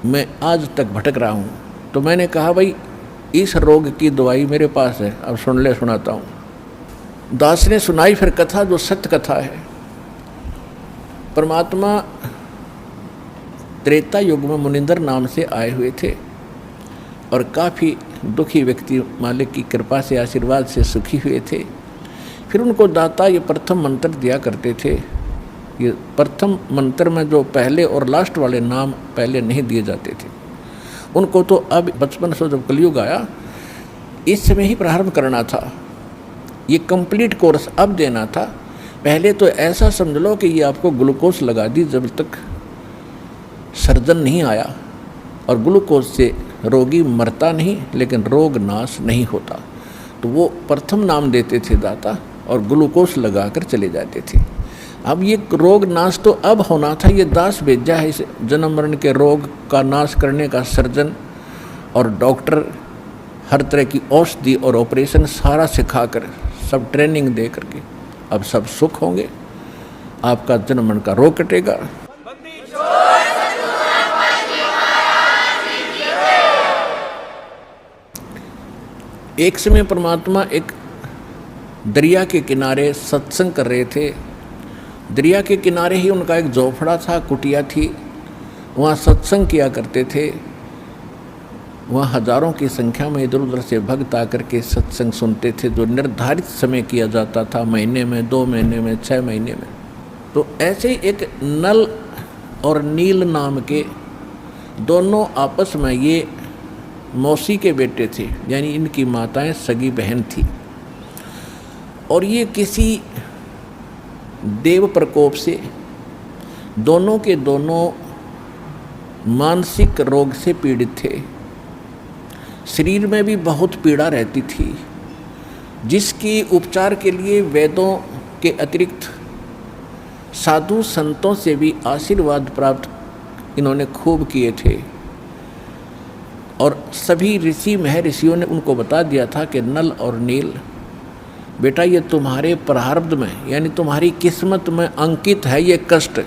मैं आज तक भटक रहा हूँ। तो मैंने कहा भाई इस रोग की दवाई मेरे पास है, अब सुन ले, सुनाता हूँ। दास ने सुनाई फिर कथा, जो सत्य कथा है। परमात्मा त्रेता युग में मुनिंदर नाम से आए हुए थे और काफ़ी दुखी व्यक्ति मालिक की कृपा से, आशीर्वाद से सुखी हुए थे। फिर उनको दाता ये प्रथम मंत्र दिया करते थे। ये प्रथम मंत्र में जो पहले और लास्ट वाले नाम पहले नहीं दिए जाते थे, उनको तो अब बचपन से जब कलयुग आया इस समय ही प्रारंभ करना था, ये कंप्लीट कोर्स अब देना था। पहले तो ऐसा समझ लो कि ये आपको ग्लूकोज लगा दी जब तक सर्जन नहीं आया, और ग्लूकोज से रोगी मरता नहीं लेकिन रोग नाश नहीं होता। तो वो प्रथम नाम देते थे दाता और ग्लूकोज लगाकर चले जाते थे। अब ये रोग नाश तो अब होना था, ये दास भेजा है इस जन्म मरण के रोग का नाश करने का सर्जन और डॉक्टर, हर तरह की औषधि और ऑपरेशन सारा सिखाकर, सब ट्रेनिंग दे करके अब सब सुख होंगे, आपका जन्म मरण का रोग कटेगा। एक समय परमात्मा एक दरिया के किनारे सत्संग कर रहे थे। दरिया के किनारे ही उनका एक झोपड़ा था, कुटिया थी, वहाँ सत्संग किया करते थे। वहाँ हजारों की संख्या में इधर उधर से भक्त आकर के सत्संग सुनते थे, जो निर्धारित समय किया जाता था, महीने में, 2 महीने में, 6 महीने में। तो ऐसे ही एक नल और नील नाम के दोनों आपस में, ये मौसी के बेटे थे, यानी इनकी माताएं सगी बहन थी, और ये किसी देव प्रकोप से दोनों के दोनों मानसिक रोग से पीड़ित थे। शरीर में भी बहुत पीड़ा रहती थी, जिसकी उपचार के लिए वेदों के अतिरिक्त साधु संतों से भी आशीर्वाद प्राप्त इन्होंने खूब किए थे। और सभी ऋषि महर्षियों ने उनको बता दिया था कि नल और नील, बेटा ये तुम्हारे प्रारब्ध में, यानी तुम्हारी किस्मत में अंकित है ये कष्ट,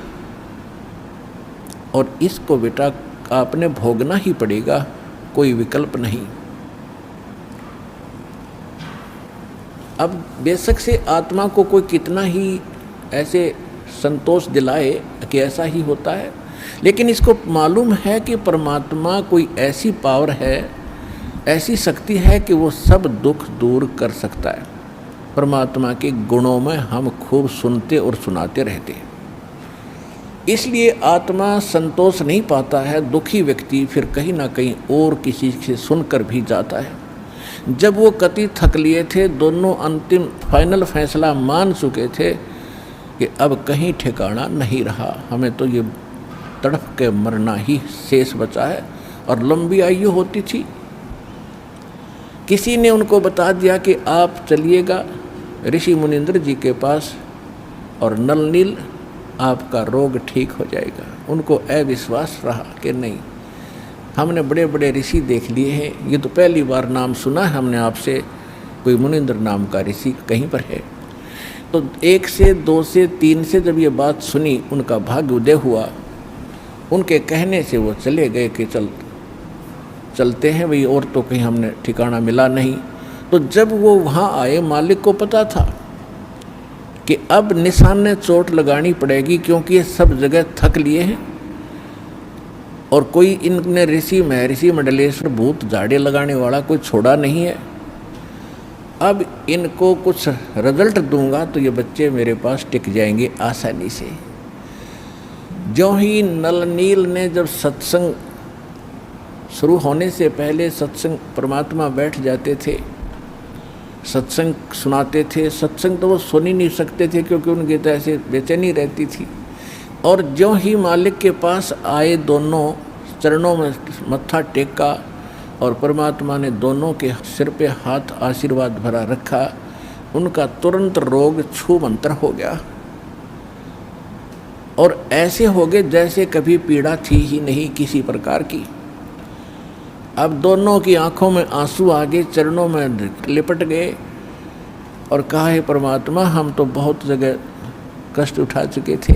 और इसको बेटा आपने भोगना ही पड़ेगा, कोई विकल्प नहीं। अब बेशक से आत्मा को कोई कितना ही ऐसे संतोष दिलाए कि ऐसा ही होता है, लेकिन इसको मालूम है कि परमात्मा कोई ऐसी पावर है, ऐसी शक्ति है कि वो सब दुख दूर कर सकता है। परमात्मा के गुणों में हम खूब सुनते और सुनाते रहते हैं, इसलिए आत्मा संतोष नहीं पाता है। दुखी व्यक्ति फिर कहीं ना कहीं और किसी से सुनकर भी जाता है। जब वो कति थक लिए थे, दोनों अंतिम फाइनल फैसला मान चुके थे कि अब कहीं ठिकाना नहीं रहा, हमें तो ये तड़प के मरना ही शेष बचा है, और लंबी आयु होती थी। किसी ने उनको बता दिया कि आप चलिएगा, ऋषि मुनिंद्र जी के पास और नल नील आपका रोग ठीक हो जाएगा। उनको अविश्वास रहा कि नहीं, हमने बड़े बड़े ऋषि देख लिए हैं, ये तो पहली बार नाम सुना है हमने आपसे, कोई मुनिंद्र नाम का ऋषि कहीं पर है। तो 1 से 2 से 3 से जब ये बात सुनी, उनका भाग्य उदय हुआ। उनके कहने से वो चले गए कि चलते हैं भाई, और तो कहीं हमने ठिकाना मिला नहीं। तो जब वो वहाँ आए, मालिक को पता था कि अब निशाने चोट लगानी पड़ेगी, क्योंकि ये सब जगह थक लिए हैं और कोई इनने ऋषि महर्षि मंडलेश्वर भूत झाड़े लगाने वाला कोई छोड़ा नहीं है। अब इनको कुछ रिजल्ट दूंगा तो ये बच्चे मेरे पास टिक जाएंगे आसानी से। जो ही नल नील ने जब सत्संग शुरू होने से पहले सत्संग परमात्मा बैठ जाते थे, सत्संग सुनाते थे। सत्संग तो वो सुन ही नहीं सकते थे क्योंकि उनकी तो ऐसे बेचैनी रहती थी। और जो ही मालिक के पास आए, दोनों चरणों में मत्था टेका और परमात्मा ने दोनों के सिर पे हाथ आशीर्वाद भरा रखा, उनका तुरंत रोग छूमंतर हो गया और ऐसे हो गए जैसे कभी पीड़ा थी ही नहीं किसी प्रकार की। अब दोनों की आंखों में आंसू आ गए, चरणों में लिपट गए और कहा, हे परमात्मा, हम तो बहुत जगह कष्ट उठा चुके थे,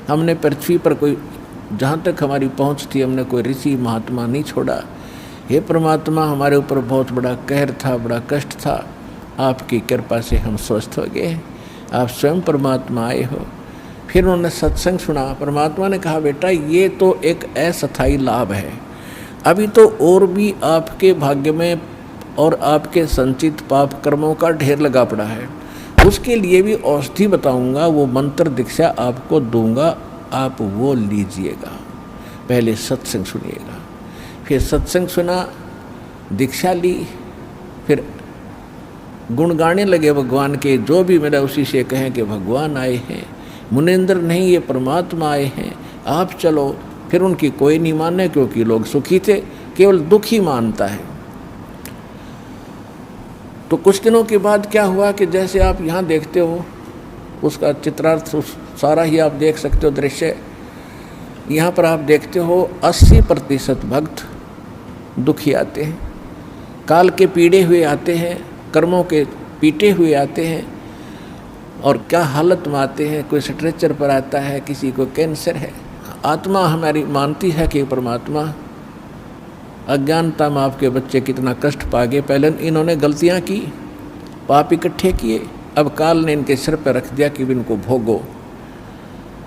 हमने पृथ्वी पर कोई, जहाँ तक हमारी पहुँच थी, हमने कोई ऋषि महात्मा नहीं छोड़ा। हे परमात्मा, हमारे ऊपर बहुत बड़ा कहर था, बड़ा कष्ट था, आपकी कृपा से हम स्वस्थ हो गए, आप स्वयं परमात्मा आए हो। फिर उन्होंने सत्संग सुना। परमात्मा ने कहा, बेटा ये तो एक अस्थायी लाभ है, अभी तो और भी आपके भाग्य में और आपके संचित पाप कर्मों का ढेर लगा पड़ा है, उसके लिए भी औषधि बताऊंगा, वो मंत्र दीक्षा आपको दूंगा, आप वो लीजिएगा। पहले सत्संग सुनिएगा। फिर सत्संग सुना, दीक्षा ली, फिर गुण गाने लगे भगवान के, जो भी मेरा उसी से कहें कि भगवान आए हैं, मुनिंद्र नहीं ये परमात्मा आए हैं, आप चलो। फिर उनकी कोई नहीं माने क्योंकि लोग सुखी थे, केवल दुख ही मानता है। तो कुछ दिनों के बाद क्या हुआ कि जैसे आप यहाँ देखते हो, उसका चित्रार्थ सारा ही आप देख सकते हो दृश्य। यहाँ पर आप देखते हो 80% भक्त दुखी आते हैं, काल के पीड़े हुए आते हैं, कर्मों के पीटे हुए आते हैं और क्या हालत में आते हैं। कोई स्ट्रेचर पर आता है, किसी को कैंसर है। आत्मा हमारी मानती है कि परमात्मा, अज्ञानता में आपके बच्चे कितना कष्ट पा गए, पहले इन्होंने गलतियां की, पाप इकट्ठे किए, अब काल ने इनके सिर पर रख दिया कि इनको भोगो।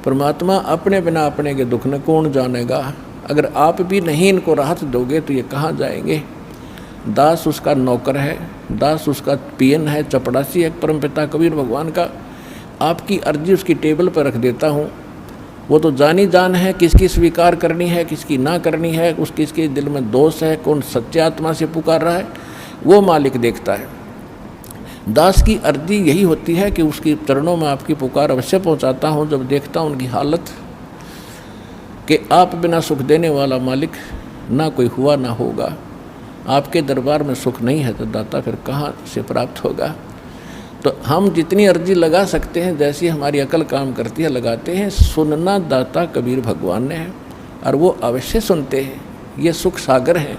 परमात्मा अपने बिना अपने के दुख न कौन जानेगा, अगर आप भी नहीं इनको राहत दोगे तो ये कहाँ जाएंगे। दास उसका नौकर है, दास उसका पियन है, चपड़ासी है परमपिता कबीर भगवान का। आपकी अर्जी उसकी टेबल पर रख देता हूँ, वो तो जानी जान है किसकी स्वीकार करनी है, किसकी ना करनी है, किसके दिल में दोष है, कौन सच्चे आत्मा से पुकार रहा है, वो मालिक देखता है। दास की अर्जी यही होती है कि उसकी चरणों में आपकी पुकार अवश्य पहुंचाता हूं जब देखता हूं उनकी हालत कि आप बिना सुख देने वाला मालिक ना कोई हुआ ना होगा। आपके दरबार में सुख नहीं है तो दाता फिर कहाँ से प्राप्त होगा। तो हम जितनी अर्जी लगा सकते हैं, जैसी हमारी अकल काम करती है, लगाते हैं। सुनना दाता कबीर भगवान ने है और वो अवश्य सुनते हैं। ये सुख सागर हैं,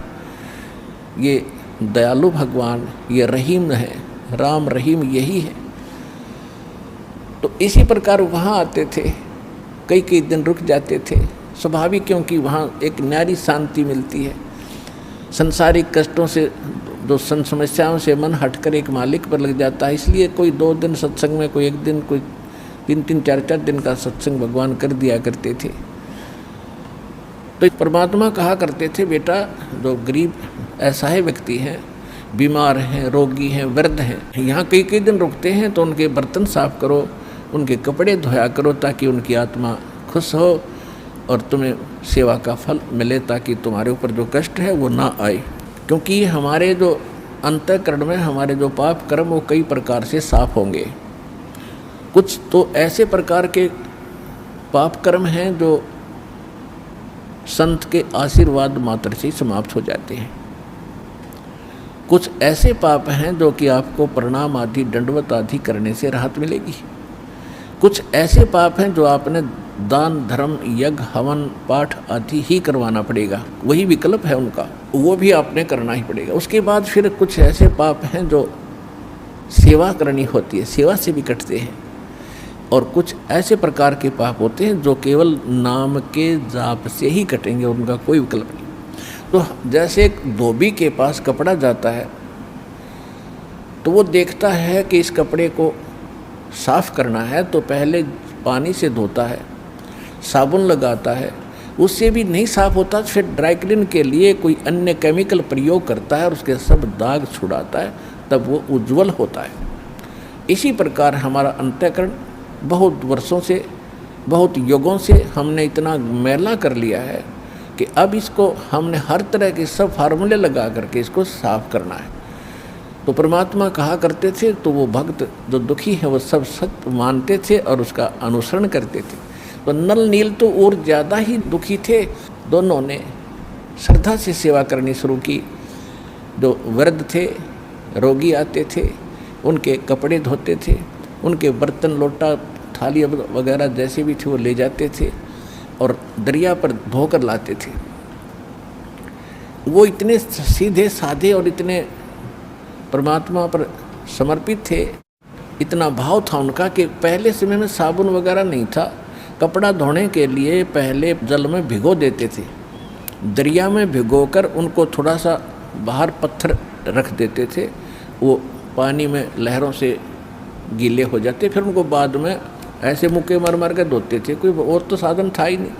ये दयालु भगवान, ये रहीम है, राम रहीम यही है। तो इसी प्रकार वहाँ आते थे, कई कई दिन रुक जाते थे, स्वाभाविक, क्योंकि वहाँ एक न्यारी शांति मिलती है। संसारिक कष्टों से, जो समस्याओं से मन हटकर एक मालिक पर लग जाता है, इसलिए कोई 2 दिन सत्संग में, कोई 1 दिन, कोई 3-3, 4-4 दिन का सत्संग भगवान कर दिया करते थे। तो परमात्मा कहा करते थे, बेटा जो गरीब असहाय व्यक्ति हैं, बीमार हैं, रोगी हैं, वृद्ध हैं, यहाँ कई कई दिन रुकते हैं तो उनके बर्तन साफ करो, उनके कपड़े धोया करो, ताकि उनकी आत्मा खुश हो और तुम्हें सेवा का फल मिले, ताकि तुम्हारे ऊपर जो कष्ट है वो ना आए। क्योंकि हमारे जो अंतःकरण में हमारे जो पाप कर्म वो कई प्रकार से साफ होंगे। कुछ तो ऐसे प्रकार के पाप कर्म हैं जो संत के आशीर्वाद मात्र से समाप्त हो जाते हैं। कुछ ऐसे पाप हैं जो कि आपको प्रणाम आदि दंडवत आदि करने से राहत मिलेगी। कुछ ऐसे पाप हैं जो आपने दान धर्म यज्ञ हवन पाठ आदि ही करवाना पड़ेगा, वही विकल्प है उनका, वो भी आपने करना ही पड़ेगा। उसके बाद फिर कुछ ऐसे पाप हैं जो सेवा करनी होती है, सेवा से भी कटते हैं। और कुछ ऐसे प्रकार के पाप होते हैं जो केवल नाम के जाप से ही कटेंगे, उनका कोई विकल्प नहीं। तो जैसे एक धोबी के पास कपड़ा जाता है तो वो देखता है कि इस कपड़े को साफ़ करना है तो पहले पानी से धोता है, साबुन लगाता है, उससे भी नहीं साफ़ होता फिर ड्राई क्लीन के लिए कोई अन्य केमिकल प्रयोग करता है और उसके सब दाग छुड़ाता है, तब वो उज्जवल होता है। इसी प्रकार हमारा अंतःकरण बहुत वर्षों से, बहुत युगों से हमने इतना मैला कर लिया है कि अब इसको हमने हर तरह के सब फार्मूले लगा करके इसको साफ करना है। तो परमात्मा कहा करते थे तो वो भक्त जो दुखी है वो सब सत्य मानते थे और उसका अनुसरण करते थे। तो नल नील तो और ज़्यादा ही दुखी थे, दोनों ने श्रद्धा से सेवा करनी शुरू की। जो वृद्ध थे, रोगी आते थे, उनके कपड़े धोते थे, उनके बर्तन लोटा थाली वगैरह जैसे भी थे वो ले जाते थे और दरिया पर धोकर लाते थे। वो इतने सीधे साधे और इतने परमात्मा पर समर्पित थे, इतना भाव था उनका कि पहले समय में साबुन वगैरह नहीं था। कपड़ा धोने के लिए पहले जल में भिगो देते थे, दरिया में भिगोकर उनको थोड़ा सा बाहर पत्थर रख देते थे, वो पानी में लहरों से गीले हो जाते, फिर उनको बाद में ऐसे मुक्के मार मार के धोते थे, कोई और तो साधन था ही नहीं।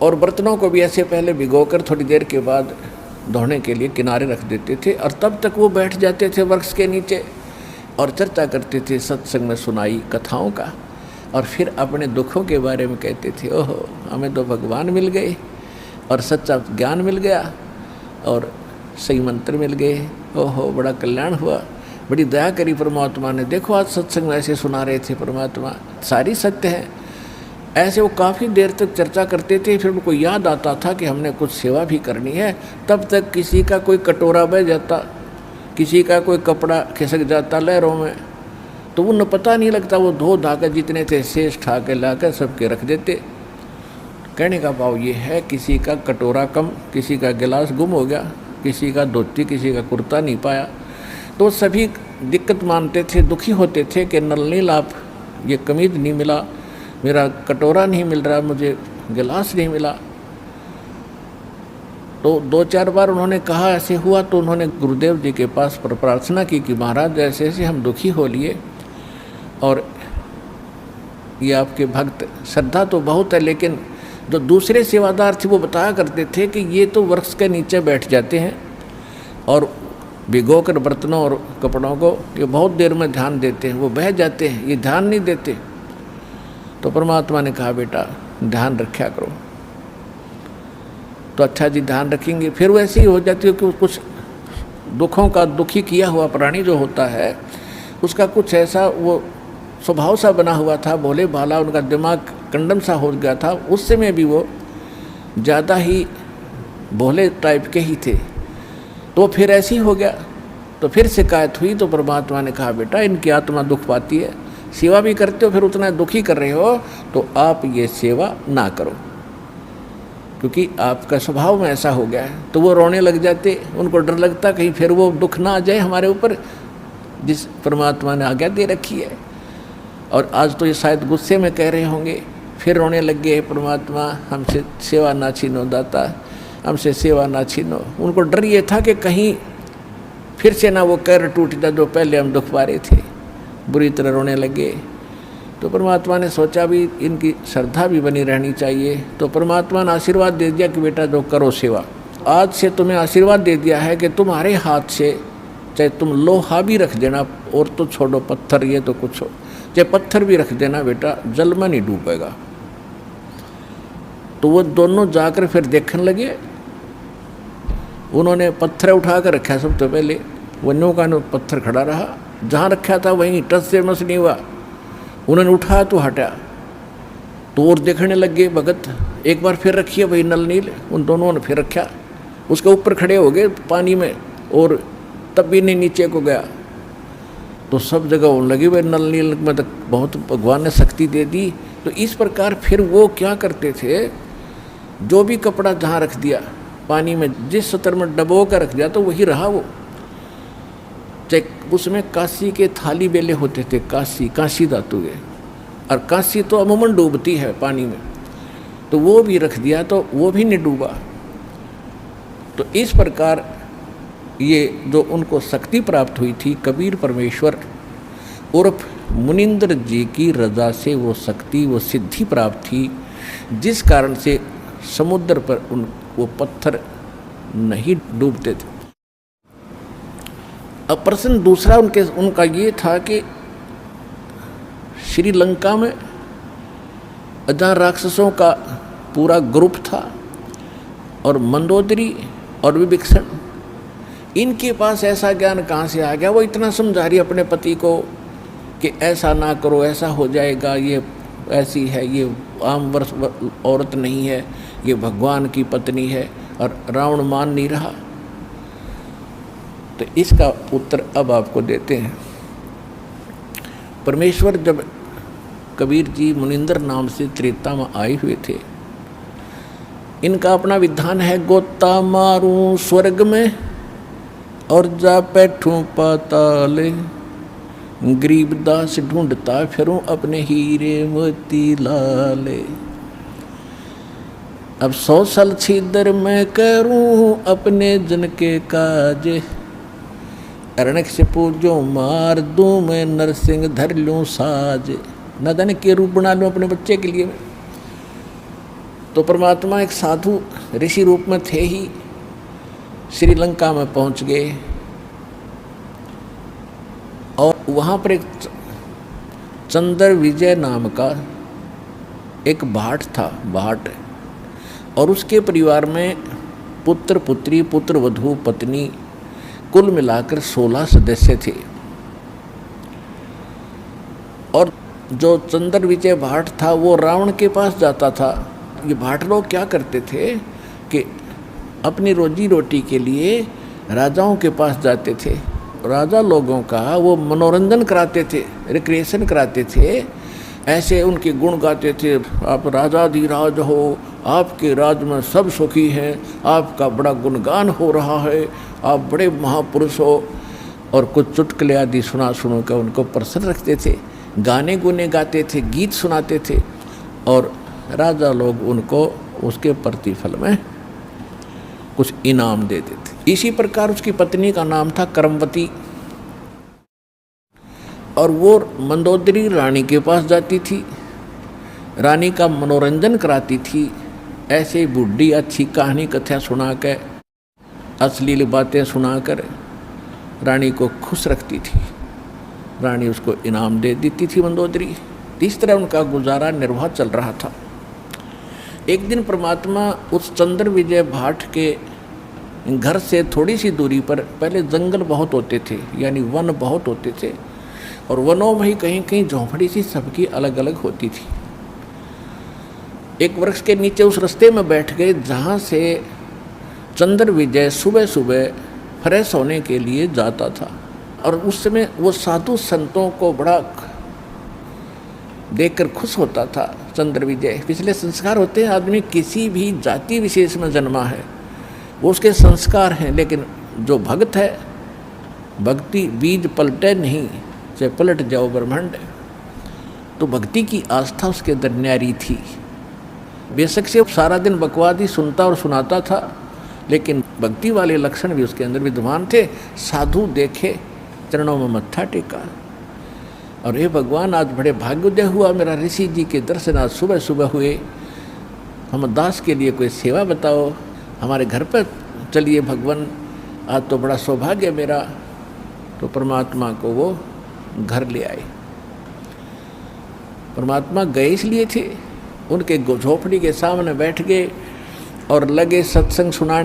और बर्तनों को भी ऐसे पहले भिगोकर थोड़ी देर के बाद धोने के लिए किनारे रख देते थे और तब तक वो बैठ जाते थे वृक्ष के नीचे और चर्चा करते थे सत्संग में सुनाई कथाओं का, और फिर अपने दुखों के बारे में कहते थे, ओहो हमें तो भगवान मिल गए और सच्चा ज्ञान मिल गया और सही मंत्र मिल गए, ओहो बड़ा कल्याण हुआ, बड़ी दया करी परमात्मा ने, देखो आज सत्संग में ऐसे सुना रहे थे परमात्मा, सारी सत्य है। ऐसे वो काफ़ी देर तक चर्चा करते थे। फिर उनको याद आता था कि हमने कुछ सेवा भी करनी है, तब तक किसी का कोई कटोरा बह जाता, किसी का कोई कपड़ा खिसक जाता लहरों में, तो उन्हें पता नहीं लगता, वो धो धाकर जितने थे शेष ठा के लाकर सबके रख देते। कहने का भाव ये है, किसी का कटोरा कम, किसी का गिलास गुम हो गया, किसी का धोती, किसी का कुर्ता नहीं पाया, तो सभी दिक्कत मानते थे, दुखी होते थे कि नलनील आप ये कमीज नहीं मिला, मेरा कटोरा नहीं मिल रहा, मुझे गिलास नहीं मिला। तो 2-4 बार उन्होंने कहा ऐसे हुआ, तो उन्होंने गुरुदेव जी के पास पर प्रार्थना की कि महाराज ऐसे ऐसे हम दुखी हो लिए और ये आपके भक्त, श्रद्धा तो बहुत है, लेकिन जो दूसरे सेवादार थे वो बताया करते थे कि ये तो वृक्ष के नीचे बैठ जाते हैं और भिगो कर बर्तनों और कपड़ों को ये बहुत देर में ध्यान देते हैं, वो बह जाते हैं, ये ध्यान नहीं देते। तो परमात्मा ने कहा बेटा ध्यान रखा करो। तो अच्छा जी ध्यान रखेंगे। फिर वैसे ही हो जाती है कि कुछ दुखों का दुखी किया हुआ प्राणी जो होता है उसका कुछ ऐसा वो स्वभाव सा बना हुआ था, भोले भाला, उनका दिमाग कंडम सा हो गया था, उस समय भी वो ज़्यादा ही भोले टाइप के ही थे। तो फिर ऐसे ही हो गया। तो फिर शिकायत हुई तो परमात्मा ने कहा बेटा इनकी आत्मा दुख पाती है, सेवा भी करते हो फिर उतना दुखी कर रहे हो, तो आप ये सेवा ना करो, क्योंकि आपका स्वभाव में ऐसा हो गया है। तो वो रोने लग जाते, उनको डर लगता कहीं फिर वो दुख ना आ जाए हमारे ऊपर जिस परमात्मा ने आज्ञा दे रखी है। और आज तो ये शायद गुस्से में कह रहे होंगे, फिर रोने लग गए, परमात्मा हमसे सेवा ना छीनो दाता, हमसे सेवा ना छीनो। उनको डर ये था कि कहीं फिर से ना वो कर टूट जाए जो पहले हम दुख पा रहे थे, बुरी तरह रोने लगे। तो परमात्मा ने सोचा भी इनकी श्रद्धा भी बनी रहनी चाहिए, तो परमात्मा ने आशीर्वाद दे दिया कि बेटा जो करो सेवा, आज से तुम्हें आशीर्वाद दे दिया है कि तुम्हारे हाथ से चाहे तुम लोहा भी रख देना, और तो छोड़ो पत्थर, ये तो कुछ हो, चाहे पत्थर भी रख देना बेटा, जल में नहीं डूबेगा। तो वो दोनों जाकर फिर देखने लगे। उन्होंने पत्थर उठा कर रखा, सबसे पहले वन्यों का पत्थर खड़ा रहा, जहाँ रखा था वहीं टच से मस नहीं हुआ। उन्होंने उठाया तो हटा, तो और देखने लग गए भगत, एक बार फिर रखिए वही नल नील, उन दोनों ने फिर रखा, उसके ऊपर खड़े हो गए पानी में, और तब भी नहीं नीचे को गया। तो सब जगह होने लगी भाई नल नील में तो बहुत भगवान ने शक्ति दे दी। तो इस प्रकार फिर वो क्या करते थे, जो भी कपड़ा जहाँ रख दिया पानी में, जिस सतर में डबो कर रख दिया तो वही रहा वो। चाहे उसमें कांसी के थाली बेले होते थे, कांसी धातु के, और कांसी तो अमूमन डूबती है पानी में, तो वो भी रख दिया तो वो भी नहीं डूबा। तो इस प्रकार ये जो उनको शक्ति प्राप्त हुई थी, कबीर परमेश्वर उर्फ मुनिंद्र जी की रजा से वो शक्ति, वो सिद्धि प्राप्त थी, जिस कारण से समुद्र पर वो पत्थर नहीं डूबते थे। अब प्रश्न दूसरा उनका ये था कि श्रीलंका में जहाँ राक्षसों का पूरा ग्रुप था और मंदोदरी और विभीषण, इनके पास ऐसा ज्ञान कहाँ से आ गया? वो इतना समझा रही अपने पति को कि ऐसा ना करो, ऐसा हो जाएगा, ये ऐसी है, ये आम वर्ष औरत नहीं है, ये भगवान की पत्नी है, और रावण मान नहीं रहा। तो इसका उत्तर अब आपको देते हैं। परमेश्वर जब कबीर जी मुनिंदर नाम से त्रेता में आए हुए थे, इनका अपना विधान है, गोता मारूं स्वर्ग में और जा बैठूं पाताले, गरीबदास ढूंढता फिरूं अपने हीरे मोती लाले। अब 100 साल छिदर मैं करूं अपने जन के काज, अरणक से पूजो मार दूं मैं नरसिंह धर लूं साज, न जाने के रूप बना लूं अपने बच्चे के लिए। तो परमात्मा एक साधु ऋषि रूप में थे ही, श्रीलंका में पहुंच गए और वहाँ पर एक चंद्र विजय नाम का एक भाट था, भाट, और उसके परिवार में पुत्र पुत्री, पुत्र वधू, पत्नी, कुल मिलाकर 16 सदस्य थे। और जो चंद्र विजय भाट था वो रावण के पास जाता था। ये भाट लोग क्या करते थे कि अपनी रोजी रोटी के लिए राजाओं के पास जाते थे, राजा लोगों का वो मनोरंजन कराते थे, रिक्रिएशन कराते थे, ऐसे उनके गुण गाते थे, आप राजाधिराज हो, आपके राज में सब सुखी हैं, आपका बड़ा गुणगान हो रहा है, आप बड़े महापुरुष हो, और कुछ चुटकुले आदि सुना कर उनको प्रसन्न रखते थे, गाने गुने गाते थे, गीत सुनाते थे, और राजा लोग उनको उसके प्रतिफल में कुछ इनाम देते थे। इसी प्रकार उसकी पत्नी का नाम था करमवती, और वो मंदोदरी रानी के पास जाती थी, रानी का मनोरंजन कराती थी, ऐसे बुढ़ी अच्छी कहानी कथा सुना कर, अश्लील बातें सुनाकर रानी को खुश रखती थी। रानी उसको इनाम दे देती थी मंदोदरी। इस तरह उनका गुजारा निर्वाह चल रहा था। एक दिन परमात्मा उस चंद्र विजय भाट के घर से थोड़ी सी दूरी पर, पहले जंगल बहुत होते थे, यानी वन बहुत होते थे, और वनों में ही कहीं कहीं झोंपड़ी सी सबकी अलग अलग होती थी। एक वृक्ष के नीचे उस रास्ते में बैठ गए जहाँ से चंद्र विजय सुबह सुबह फ्रेश होने के लिए जाता था। और उस समय वो साधु संतों को बड़ा देखकर खुश होता था। चंद्र विजय, पिछले संस्कार होते हैं, आदमी किसी भी जाति विशेष में जन्मा है वो उसके संस्कार हैं, लेकिन जो भक्त है, भक्ति बीज पलटे नहीं, चाहे पलट जाओ ब्रह्मांड, तो भक्ति की आस्था उसके अंदर न्यारी थी। बेशक से सारा दिन बकवाद ही सुनता और सुनाता था, लेकिन भक्ति वाले लक्षण भी उसके अंदर विद्यमान थे। साधु देखे, चरणों में मत्था टेका, और हे भगवान, आज बड़े भाग्योदय हुआ, मेरा ऋषि जी के दर्शन आज सुबह सुबह हुए, हम दास के लिए कोई सेवा बताओ, हमारे घर पर चलिए भगवान, आज तो बड़ा सौभाग्य मेरा। तो परमात्मा को वो घर ले आए। परमात्मा गए इसलिए थे, उनके झोपड़ी के सामने बैठ गए और लगे सत्संग सुनाने।